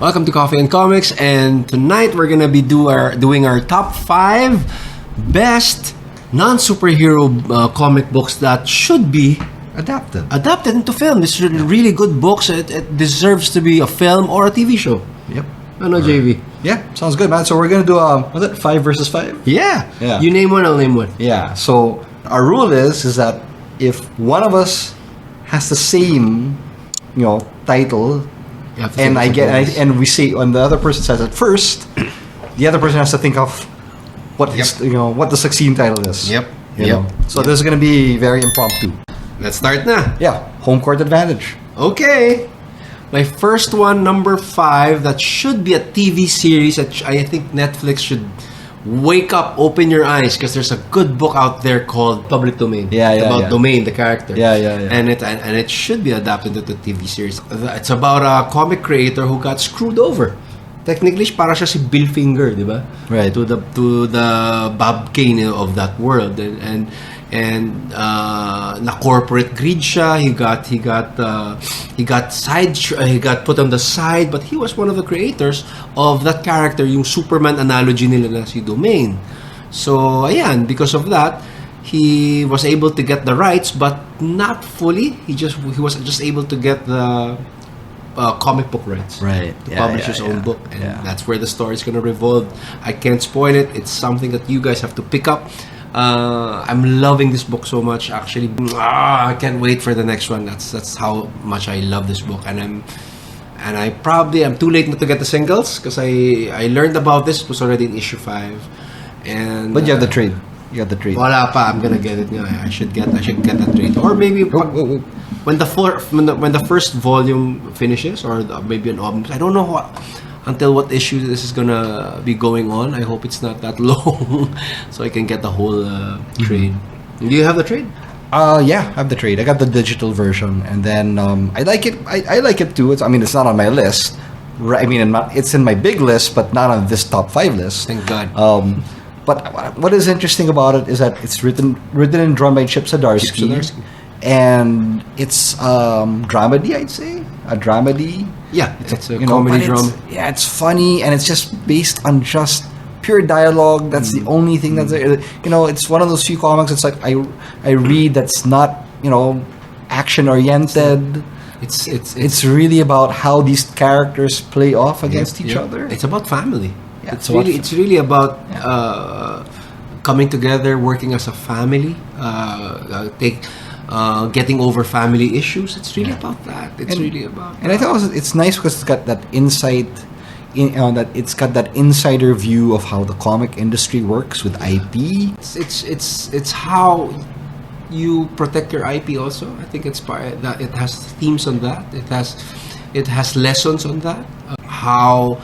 Welcome to Coffee and Comics, and tonight we're gonna be doing our top 5 best non-superhero comic books that should be adapted into film. This is really good books. It deserves to be a film or a TV show. Yep. Ano, JV? Yeah, sounds good, man. So we're gonna do was it 5 versus 5? Yeah. Yeah. You name one, I'll name one. Yeah. So our rule is that if one of us has the same, title, and we say when the other person says it first, the other person has to think of what the succeeding title is. Yep. So this is gonna be very impromptu. Let's start na. Yeah, home court advantage. Okay. My first one, number 5, that should be a TV series that I think Netflix should wake up, open your eyes, because there's a good book out there called Public Domain. About Domain, the character. Yeah. And it should be adapted into the TV series. It's about a comic creator who got screwed over. Technically, para siya si Bill Finger, di ba? Right. To the Bob Kane of that world, and na corporate greed siya. He got put on the side, but he was one of the creators of that character, yung Superman analogy nila na si Domain. So ayan, because of that, he was able to get the rights, but not fully. He was just able to get the comic book rights, right? To publish his own book, and that's where the story is gonna revolve. I can't spoil it. It's something that you guys have to pick up. I'm loving this book so much. Actually, I can't wait for the next one. That's how much I love this book, and I'm too late to get the singles because I learned about this. It was already in issue 5, but you have the trade. You got the trade. Wala pa. I'm gonna get it. I should get that trade, or maybe when the first volume finishes, or maybe an album. I don't know until what issue this is gonna be going on. I hope it's not that long, so I can get the whole trade. Do you have the trade? Yeah, I have the trade. I got the digital version, and then I like it. I like it too. It's not on my list. Right? It's in my big list, but not on this top 5 list. Thank God. But what is interesting about it is that it's written and drawn by Chip Zdarsky. And it's dramedy, I'd say. A dramedy. Yeah, it's a comedy drama. It's funny, and it's just based on just pure dialogue. That's the only thing that's there. It's one of those few comics. It's like I read that's not action oriented. It's really about how these characters play off against each other. It's about family. Yeah, it's really about coming together, working as a family. Getting over family issues. It's really about that. And I thought it's nice because it's got that insight, that it's got that insider view of how the comic industry works with IP. It's how you protect your IP. Also, I think it's part that it has themes on that. It has lessons on that. How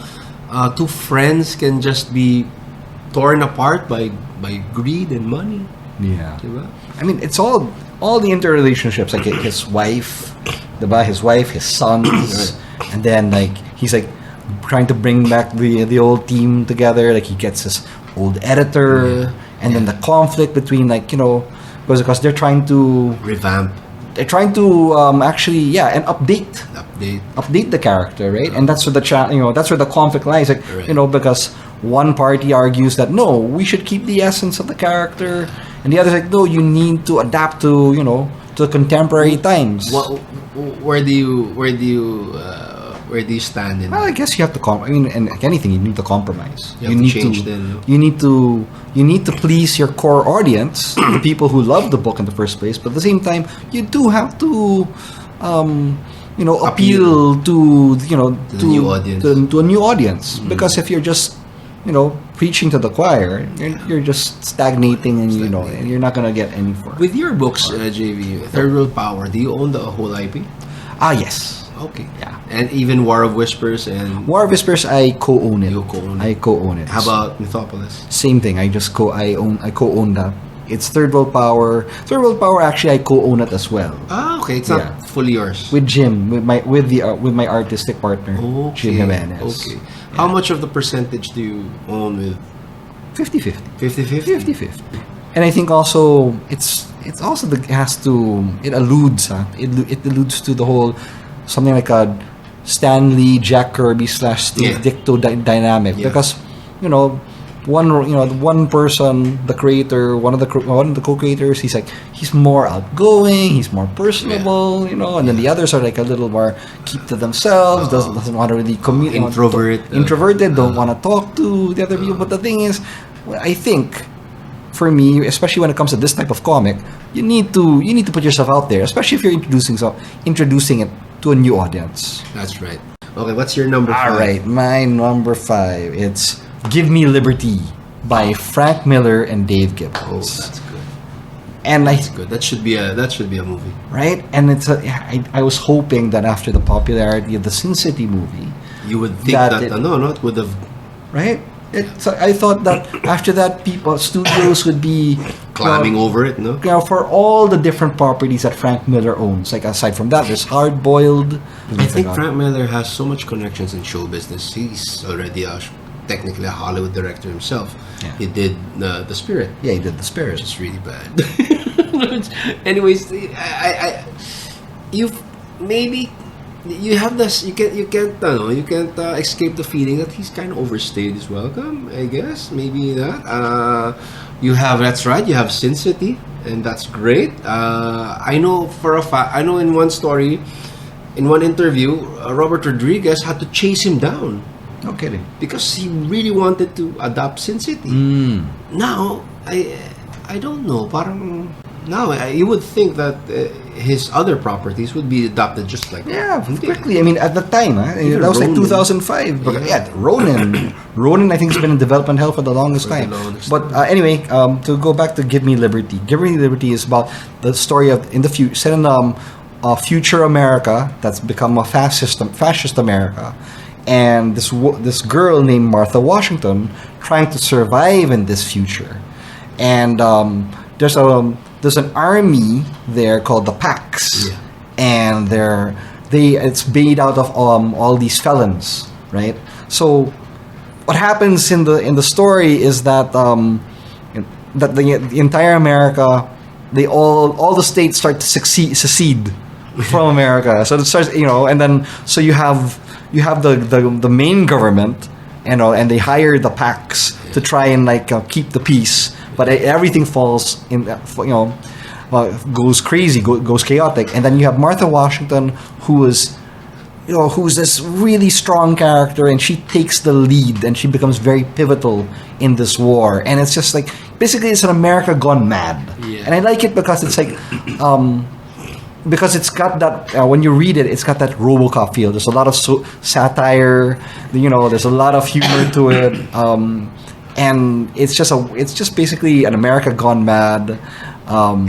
two friends can just be torn apart by greed and money. Yeah. It's all the interrelationships, like his wife, his sons, and then he's trying to bring back the old team together. Like he gets his old editor, and then the conflict between because they're trying to revamp. They're trying to and update the character, right? And that's where that's where the conflict lies. Because one party argues that no, we should keep the essence of the character. And the other's like, no, you need to adapt to to contemporary times. Where do you stand in? Well, I guess you have to and like anything, you need to compromise. You need to please your core audience, the people who love the book in the first place. But at the same time, you do have to, appeal to the new audience. To a new audience. Because if you're just preaching to the choir, you're just stagnating, and and you're not gonna get any further. With your books, JV, Third World Power, do you own the whole IP? Yes. Okay. Yeah. And even War of Whispers and War of Whispers, I co-own it. You co-own it. I co-own it. How about Mythopolis? Same thing. I co-own that. It's Third World Power. Third World Power, actually, I co-own it as well. Okay. It's not fully yours. With Jim, with my artistic partner, Jim Jimenez. Okay. How much of the percentage do you own with? 50-50. 50-50? 50-50. And I think also it's also it alludes to the whole something like a Stan Lee, Jack Kirby / Steve Ditko dynamic because one person, the creator, one of the co-creators, he's more outgoing, he's more personable, and then the others are like a little more keep to themselves, doesn't want to really introverted, don't want to talk to the other people. But the thing is, I think for me, especially when it comes to this type of comic, you need to put yourself out there, especially if you're introducing it to a new audience. That's right. Okay, what's your number 5? All right, my number 5. It's Give Me Liberty by Frank Miller and Dave Gibbons. Oh, that's good. And that's good. That should be a movie, right? And I was hoping that after the popularity of the Sin City movie, you would think that it would have, right? I thought that after that, studios would be climbing over it, no? For all the different properties that Frank Miller owns. Like aside from that, there's Hard Boiled. I think Frank Miller has so much connections in show business. He's already technically a Hollywood director himself. Yeah. He did The Spirit. Yeah, he did The Spirit. It's really bad. Anyways, you have this. You can't escape the feeling that he's kind of overstayed his welcome. I guess maybe that. That's right. You have Sin City, and that's great. I know for a fact. I know in one story, in one interview, Robert Rodriguez had to chase him down. No kidding. Because he really wanted to adapt Sin City. Now, I don't know. Parang now you would think that his other properties would be adapted just like quickly. I mean, at the time, that was like 2005. But Ronin, I think has been in development hell for the longest time. But anyway, to go back to Give Me Liberty. Give Me Liberty is about the story of set in future America that's become a fascist America. And this girl named Martha Washington trying to survive in this future, and there's an army there called the Pax, and it's made out of all these felons, right? So what happens in the story is that the entire America, all the states start to secede from America. So it starts, and then so you have the main government, and they hire the Pax to try and keep the peace, but everything falls in, goes crazy, goes chaotic, and then you have Martha Washington, who's this really strong character, and she takes the lead, and she becomes very pivotal in this war, and it's just basically it's an America gone mad, and I like it because it's because it's got that when you read it, it's got that RoboCop feel. There's a lot of satire, there's a lot of humor to it, and it's just basically an America gone mad.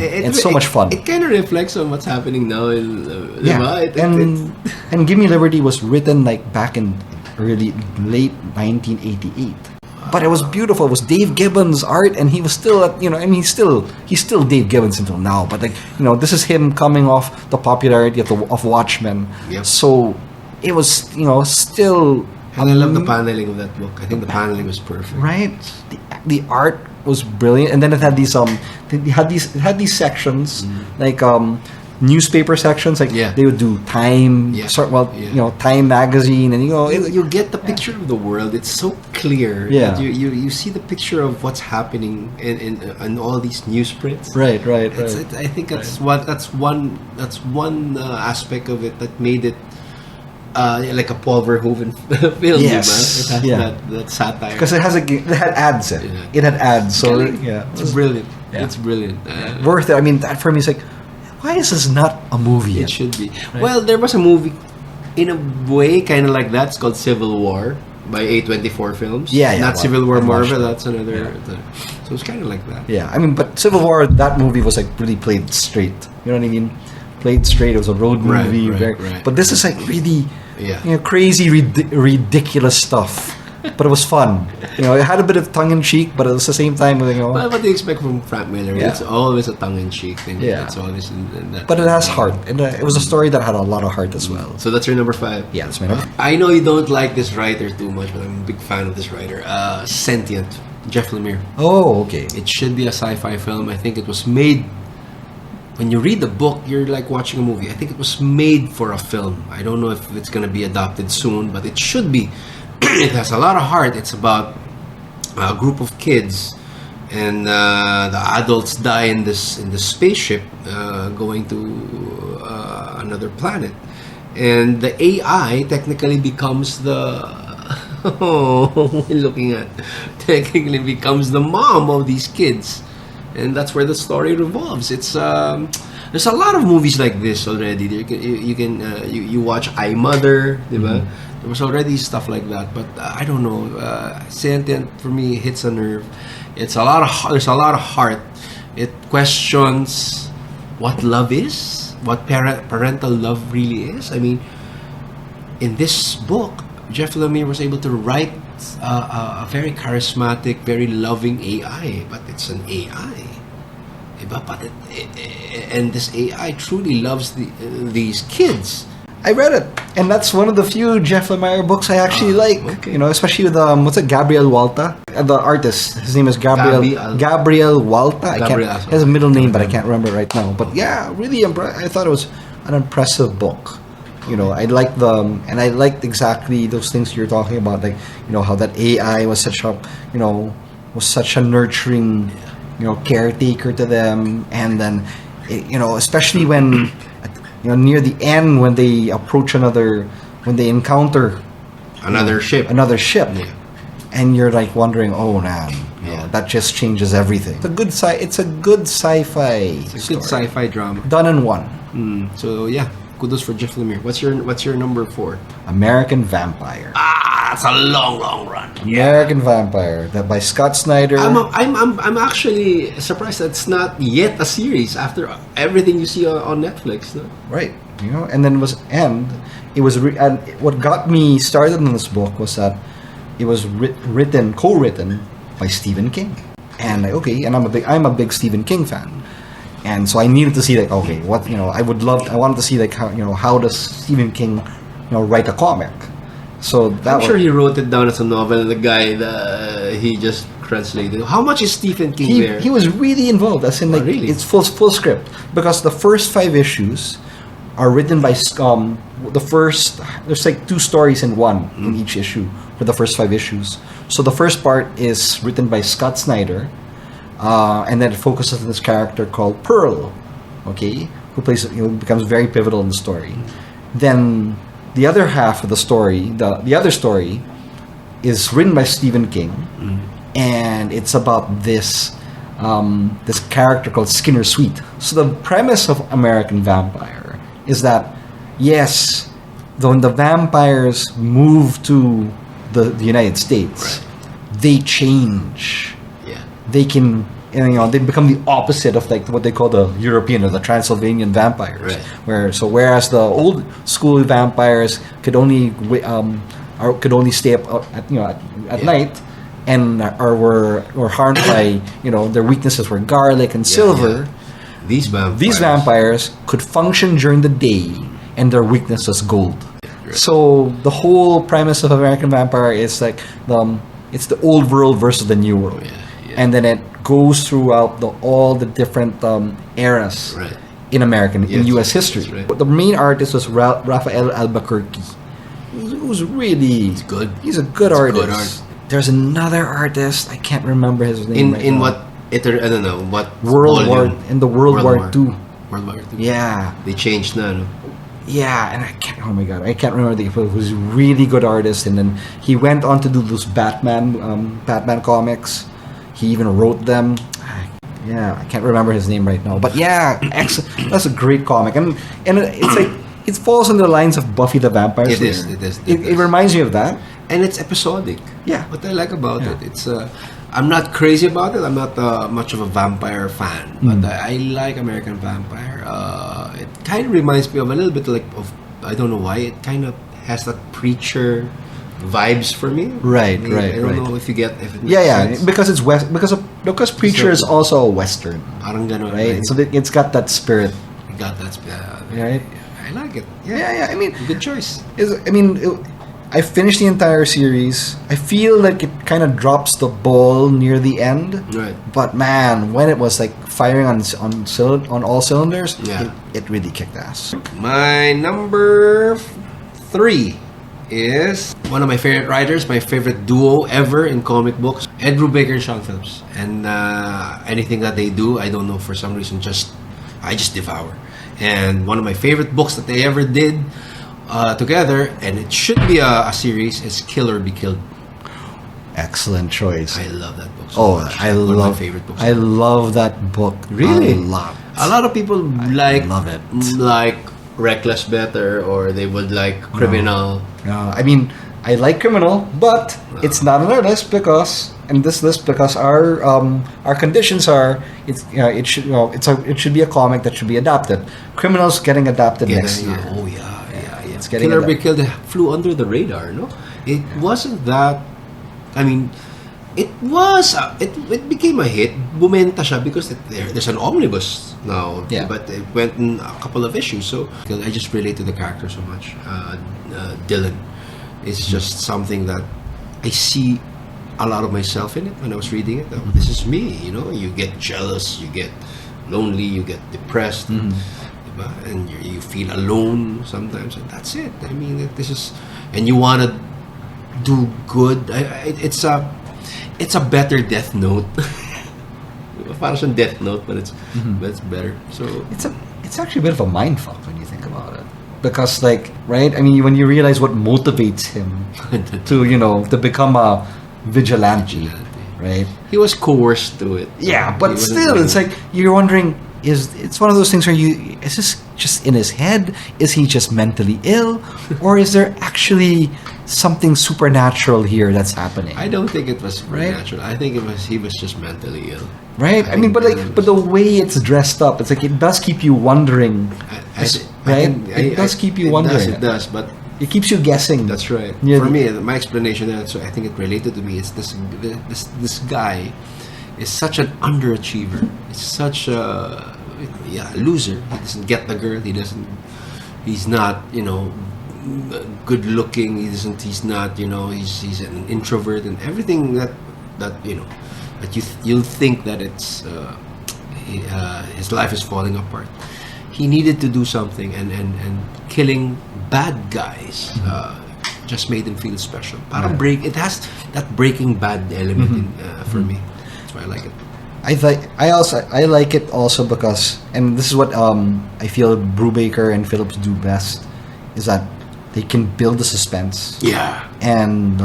It's so much fun. It kind of reflects on what's happening now. And Give Me Liberty was written back in late 1988. But it was beautiful. It was Dave Gibbons' art, and he was still he's still Dave Gibbons until now. But this is him coming off the popularity of Watchmen. Yep. So it was still. And I love the paneling of that book. I think the paneling was perfect. Right. The art was brilliant, and then it had these sections newspaper sections, they would do Time, Time magazine, and you get the picture of the world. It's so clear. Yeah, you see the picture of what's happening in all these newsprints. Right. I think that's one aspect of it that made it like a Paul Verhoeven film. Yes, it has that satire because it had ads. It had ads, so it's brilliant. Yeah. It's brilliant. Worth it. I mean, that for me is why is this not a movie? It should be. Right. Well, there was a movie in a way kind of like that. It's called Civil War by A24 Films. Not Civil War Marvel. That's another. So it's kind of like that. Yeah, I mean, but Civil War, that movie was really played straight. You know what I mean? Played straight. It was a road movie. Right. But this is really crazy, ridiculous stuff. But it was fun. It had a bit of tongue in cheek, but at the same time, Well, what do you expect from Frank Miller? Yeah. It's always a tongue in cheek thing. Yeah. It's always in that. But it has heart, and it was a story that had a lot of heart as well. So that's your number 5. Yeah, that's my number. I know you don't like this writer too much, but I'm a big fan of this writer. Sentient, Jeff Lemire. Oh, okay. It should be a sci-fi film. I think it was made when you read the book, you're like watching a movie. I think it was made for a film. I don't know if it's gonna be adopted soon, but it should be. It has a lot of heart. It's about a group of kids, and the adults die in this spaceship going to another planet, and the AI technically becomes the looking at technically becomes the mom of these kids, and that's where the story revolves. It's there's a lot of movies like this already. You watch I Mother, diba? There was already stuff like that, but I don't know. Sentient for me hits a nerve. It's a lot of there's a lot of heart. It questions what love is, what parental love really is. I mean, in this book, Jeff Lemire was able to write a very charismatic, very loving AI, but it's an AI. But and this AI truly loves these kids. I read it, and that's one of the few Jeff Lemire books I actually like. Okay. You know, especially with what's it, Gabriel Walta, the artist. His name is Gabriel Walta. I can't. He has a middle name, but I can't remember right now. But yeah, really, I thought it was an impressive book. You know, I liked and I liked exactly those things you're talking about, like, you know, how that AI was such a nurturing, you know, caretaker to them, and then, you know, especially when, you know, near the end when they encounter Another ship, yeah. And you're like wondering, oh man, you know, that just changes everything. It's a good sci-fi. It's a good sci-fi drama done in one. So yeah, kudos for Jeff Lemire. What's your number 4? American Vampire. That's a long run. American Vampire, that by Scott Snyder. I'm actually surprised that it's not yet a series after everything you see on Netflix. No? Right, you know, and then and what got me started in this book was that it was co-written by Stephen King, and I'm a big Stephen King fan. And so I needed to see, like, okay, what, you know, I wanted to see, like, how does Stephen King, you know, write a comic. So I'm sure he wrote it down as a novel, and the guy he just translated. How much is Stephen King there? He was really involved, as in, like, really? It's full script, because the first 5 issues are written by there's like 2 stories in one in each issue for the first 5 issues. So the first part is written by Scott Snyder. And then it focuses on this character called Pearl, okay, who becomes very pivotal in the story. Then the other half of the story, the other story, is written by Stephen King, and it's about this character called Skinner Sweet. So the premise of American Vampire is that, yes, when the vampires move to the United States, they change. They can, you know, they become the opposite of, like, what they call the European or the Transylvanian vampires. Right. Whereas the old school vampires could only stay up at night, and were harmed by, you know, their weaknesses were garlic and silver. These vampires could function during the day, and their weakness is gold. So the whole premise of American Vampire is like it's the old world versus the new world. And then it goes throughout all the different eras in U.S. history. But the main artist was Rafael Albuquerque, who's really good. He's a good artist. There's another artist, I can't remember his name. I don't know what World War II. World War II. Yeah, they changed now. Yeah, and I can't remember he was a really good artist, and then he went on to do those Batman comics. He even wrote them. Yeah, I can't remember his name right now. But yeah, that's a great comic. And it's like, it falls on the lines of Buffy the Vampire Slayer. It reminds me of that. And it's episodic. Yeah. What I like about it, it's I'm not crazy about it. I'm not much of a vampire fan. But I like American Vampire. It kind of reminds me of a little bit of I don't know why, it kind of has that Preacher vibes for me. Right. I don't know if you get if it makes sense. Because it's because Preacher is also a Western. Right? So it's got that spirit. Got that spirit. Right? I like it. Yeah. I mean, good choice. I finished the entire series. I feel like it kind of drops the ball near the end. Right. But man, when it was like firing on all cylinders, Yeah. it really kicked ass. My number 3 is one of my favorite writers, my favorite duo ever in comic books, Ed Brubaker and Sean Phillips. And anything that they do, I don't know, for some reason, I just devour. And one of my favorite books that they ever did together, and it should be a series, is Kill or Be Killed. Excellent choice. I love that book so much. One of my favorite books. I love that book. Really? A lot. A lot of people love it. like Reckless better, or they would like Criminal. No, I mean, I like Criminal, but it's not on our list because our conditions are it should be a comic that should be adapted. Criminal's getting adapted next year. Oh yeah. It's getting Kill or Be Killed flew under the radar. No, it wasn't that. I mean, it was. It became a hit. Bumenta siya because there's an omnibus now. Yeah. But it went in a couple of issues. So I just relate to the character so much. Dylan is just something that I see a lot of myself in it when I was reading it. Oh, this is me. You get jealous, you get lonely, you get depressed. And you feel alone sometimes, and that's it. I mean, this is, and you want to do good. It's a better Death Note. Parang siyang Death Note, but it's better. So it's actually a bit of a mindfuck when you think about it, because right? I mean, when you realize what motivates him to become a vigilante, right? He was coerced to it. Yeah, but still, it's like you're wondering. It's one of those things where is this just in his head? Is he just mentally ill? Or is there actually something supernatural here that's happening? I don't think it was supernatural. Right? I think he was just mentally ill. Right? I mean, but the way it's dressed up, it's like it does keep you wondering. It does keep you wondering. It does, but it keeps you guessing. That's right. Yeah. For me, my explanation there, so I think it related to me, is this guy is such an underachiever. He's such a loser. He doesn't get the girl. He's not, good looking. He's not, he's an introvert, and everything that you'll think that it's his life is falling apart. He needed to do something, and killing bad guys just made him feel special. It has that Breaking Bad element for me. That's why I like it. I like it also because, and this is what I feel Brubaker and Phillips do best, is that they can build the suspense. Yeah. And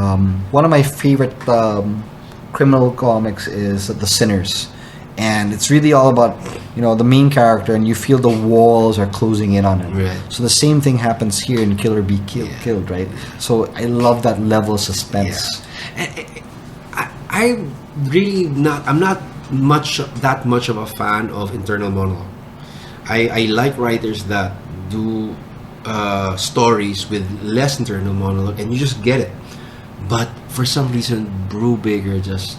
one of my favorite criminal comics is The Sinners, and it's really all about the main character, and you feel the walls are closing in on him. Right. So the same thing happens here in Kill or Be Killed, right? So I love that level of suspense. Yeah. I'm not that much of a fan of internal monologue. I like writers that do stories with less internal monologue, and you just get it. But for some reason, Brubaker just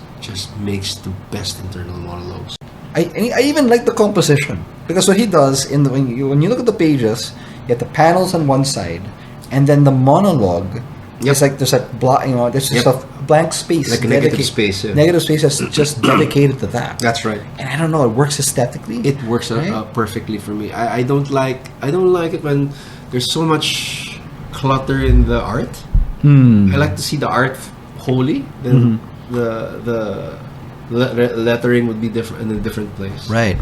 makes the best internal monologues. I even like the composition, because what he does when you look at the pages, you get the panels on one side, and then the monologue. Yep. It's like there's there's just a blank space, like a negative space. Yeah. Negative space that's just dedicated to that. That's right. And I don't know, it works aesthetically. It works perfectly for me. I don't like it when there's so much clutter in the art. I like to see the art wholly. Then the lettering would be different in a different place. Right.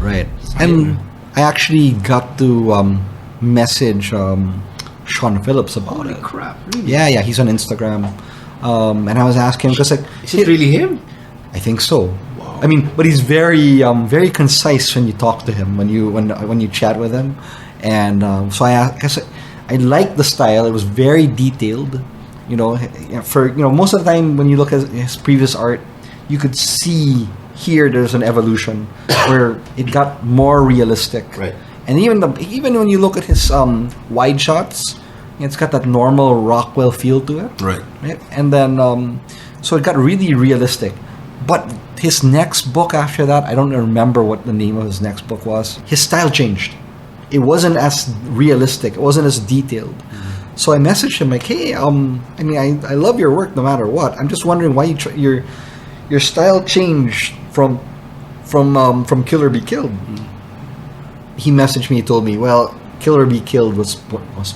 And I actually got to message Sean Phillips about Holy it. Crap! Really? Yeah. He's on Instagram, and I was asking him because is it really him? I think so. Wow. I mean, but he's very concise when you talk to him, when you chat with him, and so I liked the style. It was very detailed. Most of the time when you look at his previous art, you could see here there's an evolution where it got more realistic. Right. And even when you look at his wide shots, it's got that normal Rockwell feel to it. Right. And then so it got really realistic. But his next book after that, I don't remember what the name of his next book was. His style changed. It wasn't as realistic. It wasn't as detailed. So I messaged him like, hey, I mean, I love your work no matter what. I'm just wondering why your style changed from Kill or Be Killed. He messaged me. He told me, well, Kill or Be Killed was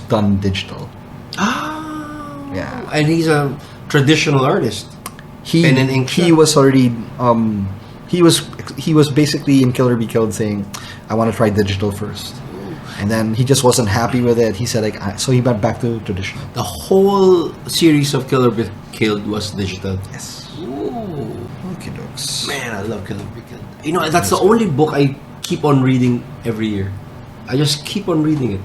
done digital. Ah, Yeah. and he's a traditional artist. He was already he was basically in Kill or Be Killed saying, I want to try digital first. And then he just wasn't happy with it. He said, like, so he went back to traditional. The whole series of Kill or Be Killed was digital. Yes. Ooh. Okay, dokes. Man, I love Kill or Be Killed. You know, that's the only book I keep on reading every year. I just keep on reading it.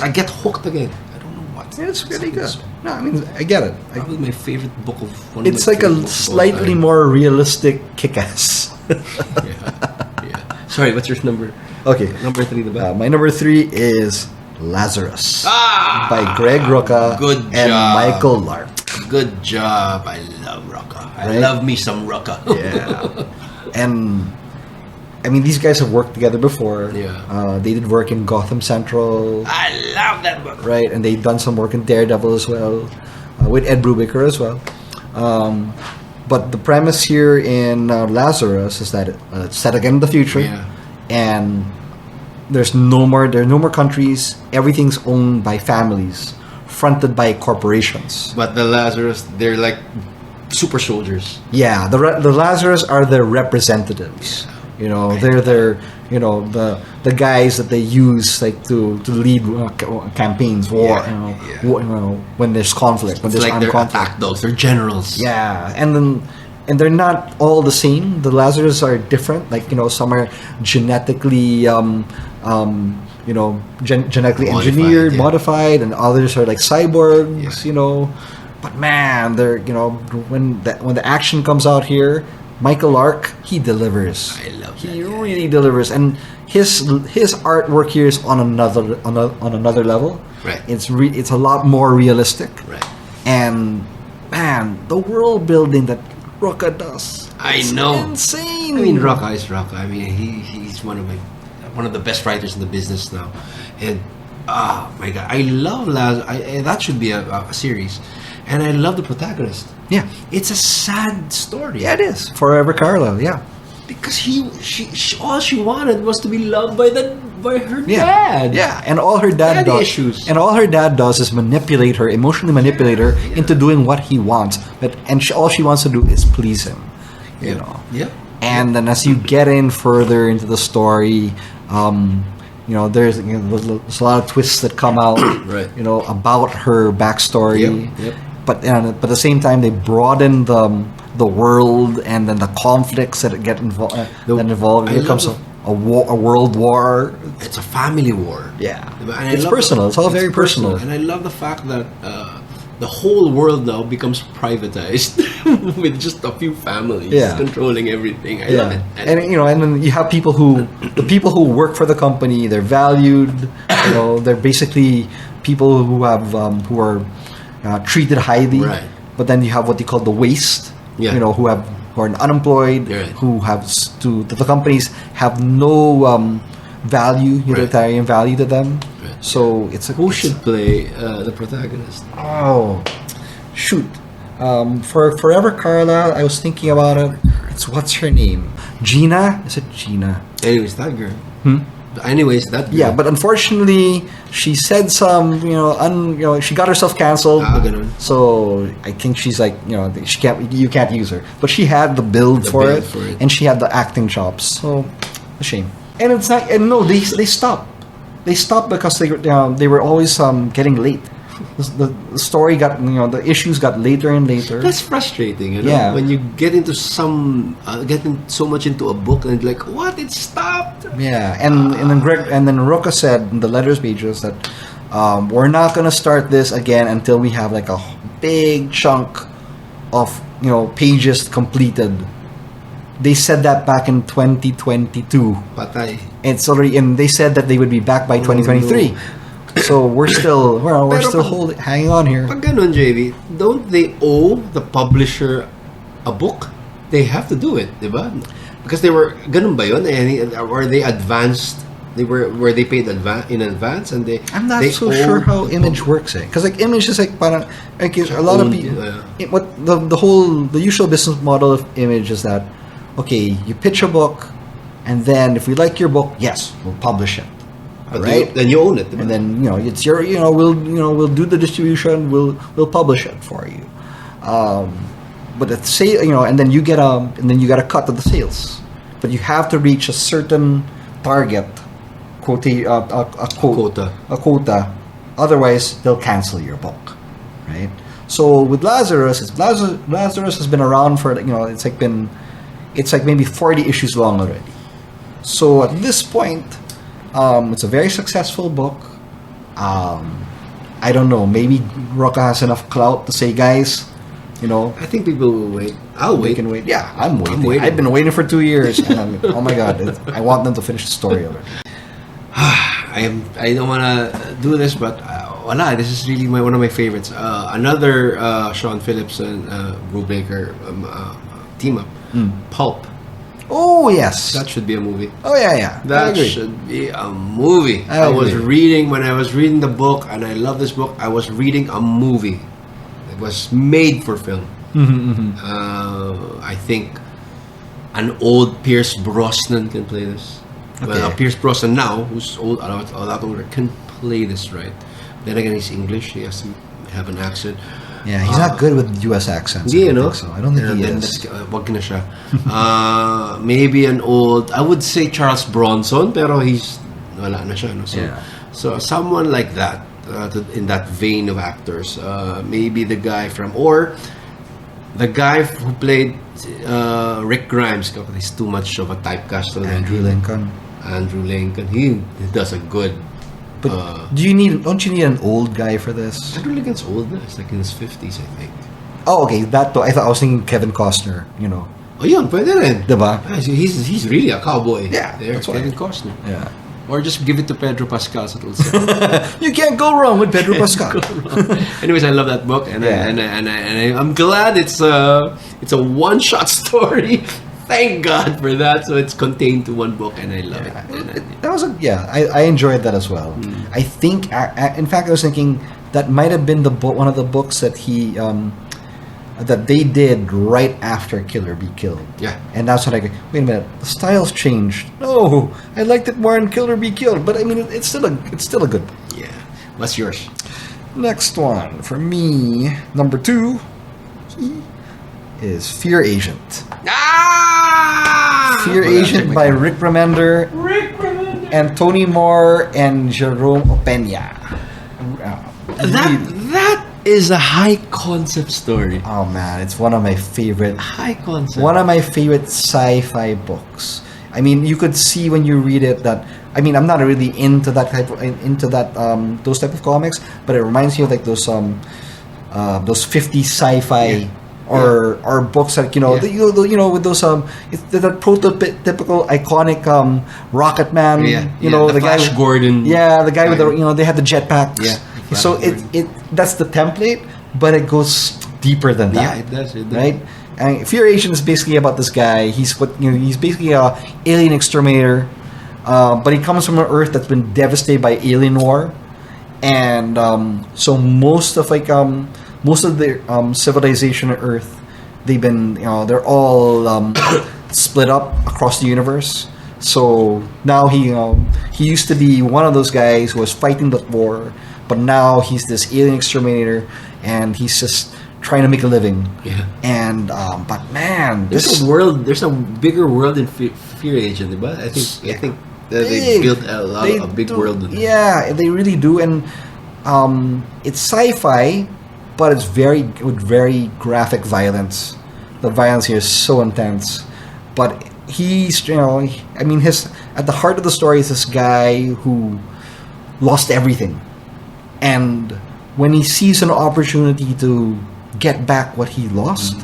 I get hooked again. I don't know what. Yeah, it's really good. No, I mean, I get it. Probably my favorite book of one. It's of my like a favorite books of all slightly time. more realistic Kick-Ass. Yeah. Sorry, what's your number? Okay. Number 3 in the back. My number 3 is Lazarus by Greg Rucka Good and job. Michael Lark. Good job. I love Rucka. I Right? love me some Rucka. Yeah. And I mean, these guys have worked together before. Yeah. They did work in Gotham Central, I love that book. right? And they've done some work in Daredevil as well, with Ed Brubaker as well. But the premise here in Lazarus is that it's set again in the future, Yeah. and there are no more countries. Everything's owned by families, fronted by corporations. But the Lazarus, they're like super soldiers. Yeah, the Lazarus are their representatives. You know, they're the guys that they use like to lead campaigns, war. Yeah, War, when there's conflict, when It's there's like armed they're conflict. attack dogs. They're generals. Yeah, and they're not all the same. The Lazarus are different. Like, some are genetically genetically Modified, engineered, yeah. modified, and others are like cyborgs. Yeah. But man, they're when the action comes out here, Michael Lark, he delivers. I love He that guy. really delivers, and his artwork here is on another level. Right. It's a lot more realistic. Right. And man, the world building that Rucka does, I it's know. insane. I mean, Rucka is Rucka. I mean, he's one of the best writers in the business now, and oh my god, I love that should be a series, and I love the protagonist. Yeah, It's a sad story. yeah, it is. Forever Carla. Yeah, Because she all she wanted was to be loved by her yeah, dad. yeah. And all her dad Daddy does, issues. and all her dad does is emotionally manipulate her into doing what he wants. All she wants to do is please him. You know. Yep. And then as you get in further into the story, there's a lot of twists that come out, Right. about her backstory. Yep. But at the same time, they broaden the world, and then the conflicts that get involved. That involve. I It becomes love a world war. It's a family war. Yeah, And I it's love personal. It's all very personal. And I love the fact that the whole world now becomes privatized with just a few families Yeah. controlling everything. I love it. And and then you have people the people who work for the company. They're valued. They're basically people who are treated highly. Right. But then you have what they call the waste. Yeah. Who are unemployed. Right. Who the companies have no value, utilitarian value to them. Right. So it's Who should play the protagonist? Oh, shoot. For Forever Carla, I was thinking about it. What's her name? Gina? Is it Gina? Anyways, that girl. Anyways, that girl. Yeah, but unfortunately, she said some, she got herself canceled. Ganun. So I think she's like, you can't use her. But she had the build, for it, and she had the acting chops. So, a shame. And it's not. And no, they stopped. They stopped because they were always getting late. The story got the issues got later and later. That's frustrating, Yeah. When you get into getting so much into a book and like, what? It stopped. Yeah, and then Rucka said in the letters pages that we're not gonna start this again until we have like a big chunk of pages completed. They said that back in 2022. Patay. It's already, and they said that they would be back by 2023. So we're still hanging on here. Pag ganun, JV, don't they owe the publisher a book? They have to do it, di ba? Because they were, ganun ba yun? Or they advanced where they paid in advance and they. I'm not they so sure how Image works, because like Image is like parang like a lot of people. What the usual business model of Image is that, okay, you pitch a book, and then if we like your book, yes, we'll publish it. But right? then you own it, and then it's your we'll do the distribution, we'll publish it for you. But at say and then you get a cut of the sales, but you have to reach a certain target, a quota. Otherwise, they'll cancel your book, right? So with Lazarus, Lazarus has been around for it's like maybe 40 issues long already. So at this point, it's a very successful book. I don't know. Maybe Roca has enough clout to say, guys, I think people will wait. I'll wait. Can wait. Yeah, I'm waiting. I've been waiting for 2 years, and oh my god, I want them to finish the story already. I don't want to do this, but this is really one of my favorites. Another Sean Phillips and Brubaker team up, Pulp. Oh yes, that should be a movie. Oh yeah. That should be a movie. I was reading the book, and I love this book. I was reading a movie. It was made for film. I think an old Pierce Brosnan can play this. Okay. Well, Pierce Brosnan now, who's old, a lot older, can play this right. Then again, he's English. He has to have an accent. Yeah, he's not good with U.S. accents. I don't think he is. Wag na siya. Maybe an old, I would say Charles Bronson, pero wala na siya. No? So someone like that, in that vein of actors. Maybe the guy or the guy who played Rick Grimes, because he's too much of a typecast. Andrew Lincoln. He does a good. But don't you need an old guy for this? Andrew Lincoln's old. It's like in his 50s, I think. Oh, okay. That though. I was thinking Kevin Costner. Oh, yun, pwede rin. Diba? He's really a cowboy. Yeah, that's Kevin Costner. Yeah. Or just give it to Pedro Pascal. So you can't go wrong with Pedro Pascal. Anyways, I love that book, and I'm glad it's a one-shot story. Thank God for that. So it's contained to one book, and I love it. That was I enjoyed that as well. I think, in fact, I was thinking that might have been one of the books that he that they did right after Kill or Be Killed. Yeah. And that's when I go, wait a minute, the style's changed. No, I liked it more in Kill or Be Killed, but I mean, it's still a good book. Yeah. What's yours? Next one for me, number 2 is Fear Agent. Fear Agent by Rick Remender. And Tony Moore and Jerome Opeña. That is a high concept story. Oh man, it's one of my favorite sci-fi books. I mean, you could see when you read it that I'm not really into that those type of comics, but it reminds me of like those 50s sci-fi or books that with those it's that prototypical iconic Rocket Man, the Flash guy Gordon, the guy with the they had the jetpacks. So it that's the template, but it goes deeper than that. Yeah, it does. Right? And Fear Agent is basically about this guy. He's basically a alien exterminator, but he comes from an Earth that's been devastated by alien war, and so most of the civilization on Earth, they've been they're all split up across the universe. So now he used to be one of those guys who was fighting that war, but now he's this alien exterminator, and he's just trying to make a living. Yeah. And but man, there's a bigger world in Fear Agent, but I think they built a big world. Yeah, they really do, and it's sci-fi, but it's with very graphic violence. The violence here is so intense, but he's at the heart of the story is this guy who lost everything, and when he sees an opportunity to get back what he lost,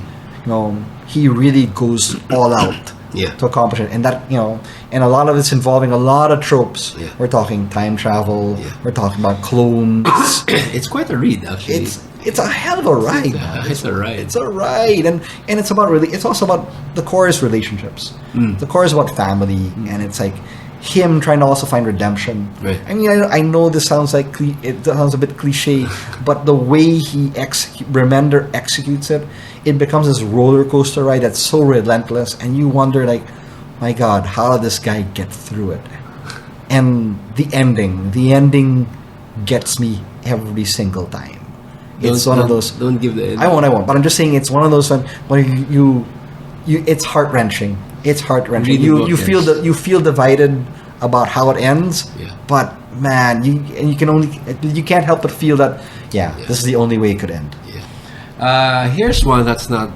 he really goes all out to accomplish it. And that and a lot of it's involving a lot of tropes. Yeah. We're talking time travel. Yeah. We're talking about clones. It's quite a read, actually. It's a hell of a ride. It's a ride. It's a ride, and it's also about the Core's relationships. The Core is about family, and it's like him trying to also find redemption. Right. I mean, I know this sounds like it sounds a bit cliche, but the way he Remender executes it, it becomes this roller coaster ride that's so relentless, and you wonder like, my God, how did this guy get through it? And the ending gets me every single time. It's one of those. Don't give the end. I won't. But I'm just saying, it's one of those where you it's heart wrenching. It's heart wrenching. You feel divided about how it ends. Yeah. But man, you can't help but feel that this is the only way it could end. Yeah. Here's one that's not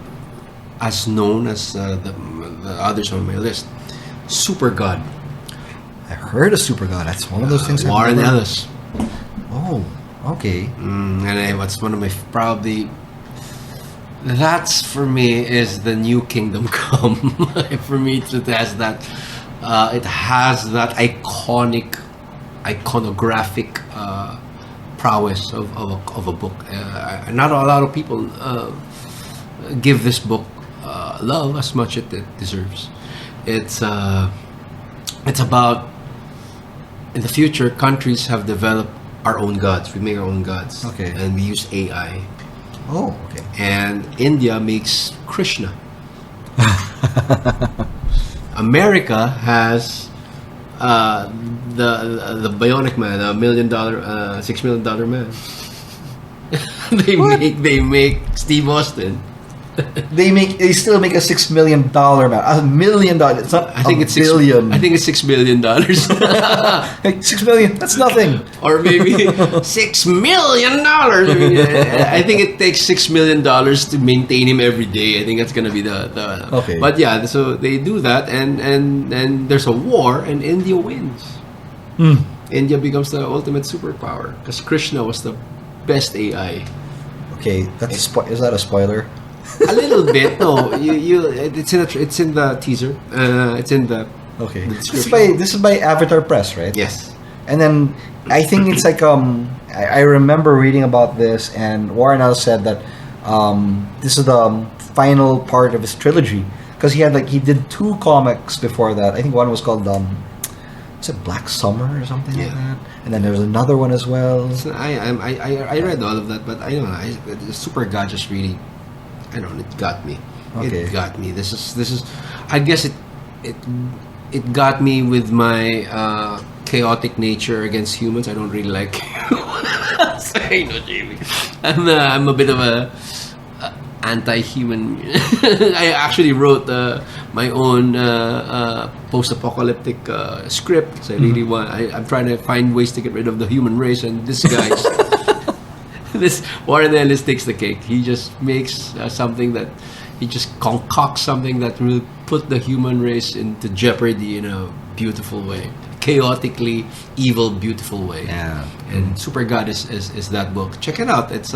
as known as the others on my list. Super God. I heard of Super God. That's one of those things. Warren Ellis. Oh, okay. And what's one of my probably. That's for me is the New Kingdom Come. For me, it has that. It has that iconographic prowess of a book. Not a lot of people give this book love as much as it deserves. It's about in the future countries have developed our own gods. We make our own gods. Okay. And we use AI. Oh, okay. And India makes Krishna. America has the Bionic Man, $1 million, $6 million man. they make Steve Austin. They still make a $6 million man. $1 million. It's not. I think it's billion. I think it's $6 million. Like, $6 million. That's nothing. Or maybe $6 million. I mean, I think it takes $6 million to maintain him every day. I think that's gonna be the. Okay. But yeah, so they do that, and there's a war, and India wins. India becomes the ultimate superpower because Krishna was the best AI. Okay, is that a spoiler? A little bit, no. It's in the teaser. It's in the This is by Avatar Press, right? Yes. And then I think it's like I remember reading about this, and Warren Ellis said that this is the final part of his trilogy because he did 2 comics before that. I think one was called is it Black Summer or something like that? And then there was another one as well. So I read all of that, but I don't know. The Super God just really. I don't know, it got me. Okay. It got me. This is I guess it got me with my chaotic nature against humans. I don't really like humans. I know, JV. I'm a bit of a anti-human. I actually wrote my own post-apocalyptic script because I really I'm trying to find ways to get rid of the human race, and this guy's this Warren Ellis takes the cake. He just makes something that he just concocts something that will put the human race into jeopardy in a beautiful way, chaotically evil, beautiful way. Yeah. And Super God is that book. Check it out. It's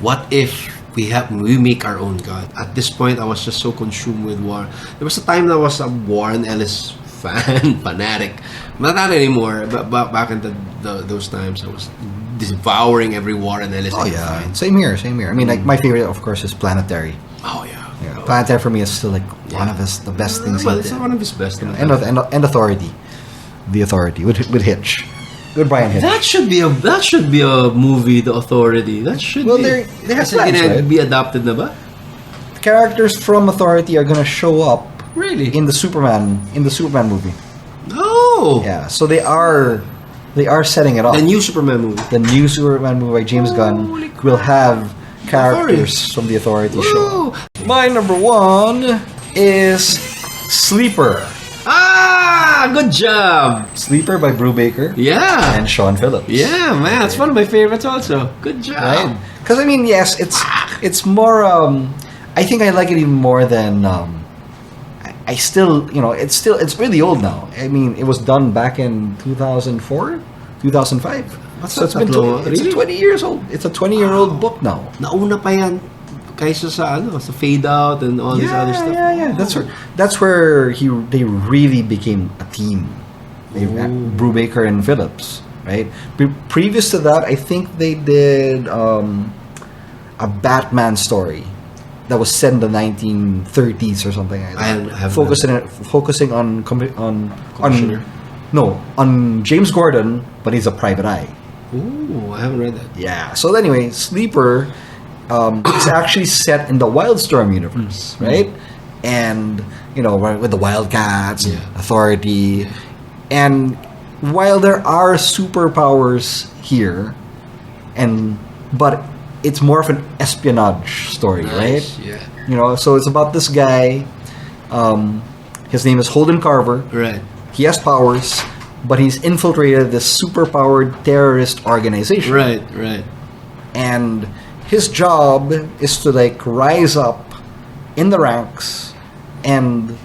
what if we make our own God. At this point, I was just so consumed with Warren. There was a time that I was a Warren Ellis fanatic. Not anymore. But back in those times, I was devouring every Warren Ellis. Oh yeah, same here. I mean, like my favorite, of course, is Planetary. Oh yeah. Planetary for me is still like one of the best things. Well, it's one of his best. And Authority, The Authority with Hitch, with Brian Hitch. That should be a movie. The Authority. That should be. Well, there has to be adapted, na ba? The characters from Authority are gonna show up. Really? In the Superman movie. Oh. Yeah. So they are setting it up. The new Superman movie. The new Superman movie by James Gunn will have characters from the Authority show. My number 1 is Sleeper. Ah, good job. Sleeper by Brubaker. Yeah. And Sean Phillips. Yeah, man, it's one of my favorites also. Good job. Right? Because I mean, yes, it's more. I think I like it even more than. I still, it's really old now. I mean, it was done back in 2004, 2005. So it's been it's 20 years old. It's a 20-year-old book now. Nauna pa yan kaysa sa Fade Out and all this other stuff. Yeah. That's where they really became a team. Brubaker and Phillips, right? Previous to that, I think they did a Batman story that was set in the 1930s or something like that. I have focusing on Commissioner. No, on James Gordon, but he's a private eye. Ooh, I haven't read that. Yeah. So anyway, Sleeper is actually set in the Wildstorm universe, right? And with the Wildcats, Authority, and while there are superpowers here, but it's more of an espionage story, right? Yeah. So it's about this guy. His name is Holden Carver. Right. He has powers, but he's infiltrated this super-powered terrorist organization. Right. And his job is to rise up in the ranks, and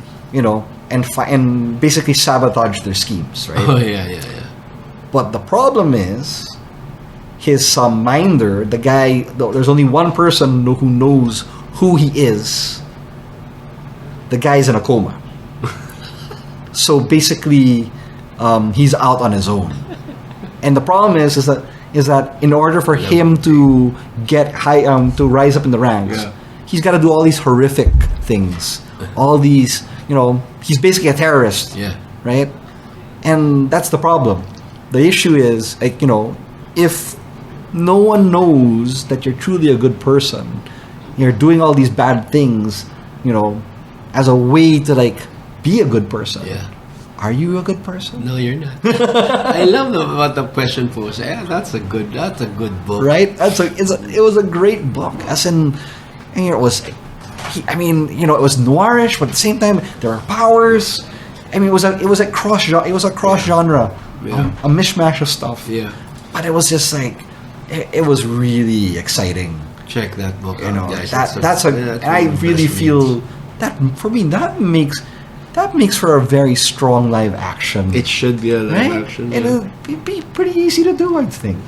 and basically sabotage their schemes, right? Oh yeah. But the problem is, his minder, the guy. There's only one person who knows who he is. The guy's in a coma. So basically, he's out on his own. And the problem is that in order for him to get high, to rise up in the ranks, he's got to do all these horrific things. All these, he's basically a terrorist. Yeah. Right? And that's the problem. The issue is, if no one knows that you're truly a good person, you're doing all these bad things, as a way to be a good person. Yeah. Are you a good person? No, you're not. I love about the question posed. Yeah, that's a good book. Right? It was a great book. As in, it was, it was noirish, but at the same time there were powers. It was a cross genre, a mishmash of stuff. Yeah. But it was just it was really exciting. Check that book out, guys. I really feel that for me that makes for a very strong live action. It should be a live action. It'd be pretty easy to do, I think.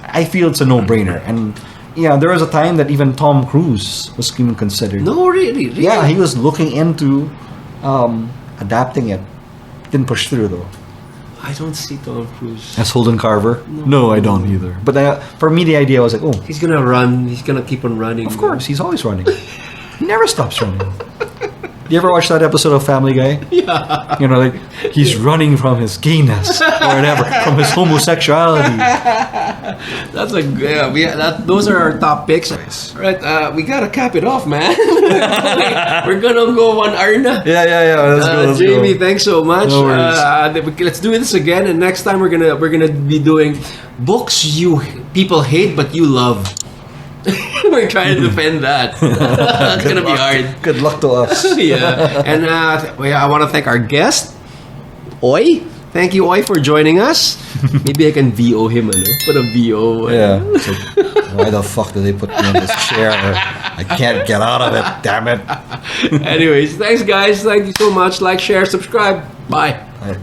I feel it's a no-brainer. And there was a time that even Tom Cruise was even considered. No, really? Yeah, he was looking into adapting it. Didn't push through though. I don't see Tom Cruise as Holden Carver. No, I don't either. But for me, the idea was he's gonna run. He's gonna keep on running. Of course, he's always running. He never stops running. You ever watch that episode of Family Guy? Yeah. He's running from his gayness or whatever, from his homosexuality. Those are our top picks. All right, we gotta cap it off, man. We're gonna go 1 hour na. Yeah. Let's JV, go. thanks so much. No worries. Let's do this again, and next time we're gonna be doing books people hate but you love. We're trying to defend that. That's gonna be hard. Good luck to us. Yeah. And I want to thank our guest, Oy. Thank you, Oy, for joining us. Maybe I can VO him, put a VO. Yeah. Why the fuck did they put me in this chair? I can't get out of it. Damn it. Anyways, thanks, guys. Thank you so much. Like, share, subscribe. Bye. Bye.